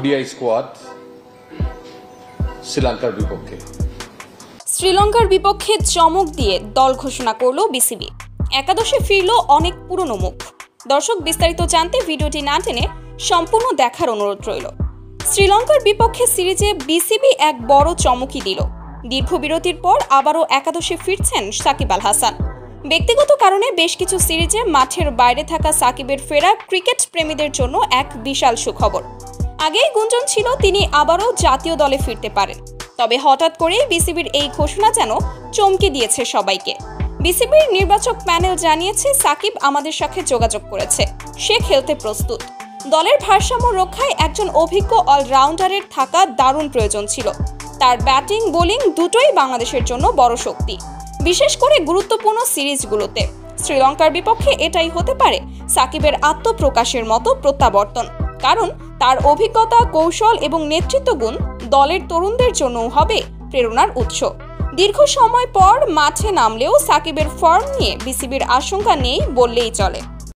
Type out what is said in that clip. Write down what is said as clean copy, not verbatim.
DI squad শ্রীলঙ্কার বিপক্ষে চমক দিয়ে দল ঘোষণা করল বিসিবি। একাদশে ফিরল অনেক পুরনো মুখ। দর্শক, বিস্তারিত জানতে ভিডিওটি না টেনে সম্পূর্ণ দেখার অনুরোধ রইল। শ্রীলঙ্কার বিপক্ষে সিরিজে বিসিবি এক বড় চমকই দিল। দীর্ঘ বিরতির পর আবারও একাদশে ফিরছেন সাকিব আল হাসান। ব্যক্তিগত কারণে বেশ কিছু সিরিজে মাঠের বাইরে থাকা সাকিবের ফেরা ক্রিকেট প্রেমীদের জন্য এক বিশাল সুখবর। আগেই গুঞ্জন ছিল তিনি আবারও জাতীয় দলে ফিরতে পারেন। তবে হঠাৎ করেই বিসিবির এই ঘোষণা যেন চমকে দিয়েছে সবাইকে। বিসিবির নির্বাচক প্যানেল জানিয়েছে, সাকিব আমাদের সাথে যোগাযোগ করেছে, সে খেলতে প্রস্তুত। দলের ভারসাম্য রক্ষায় একজন অভিজ্ঞ অলরাউন্ডারের থাকা দারুণ প্রয়োজন ছিল। তার ব্যাটিং বোলিং দুটোই বাংলাদেশের জন্য বড় শক্তি, বিশেষ করে গুরুত্বপূর্ণ সিরিজগুলোতে। শ্রীলঙ্কার বিপক্ষে এটাই হতে পারে সাকিবের আত্মপ্রকাশের মতো প্রত্যাবর্তন, কারণ তার অভিজ্ঞতা, কৌশল এবং নেতৃত্ব গুণ দলের তরুণদের জন্যও হবে প্রেরণার উৎস। দীর্ঘ সময় পর মাঠে নামলেও সাকিবের ফর্ম নিয়ে বিসিবির আশঙ্কা নেই বললেই চলে।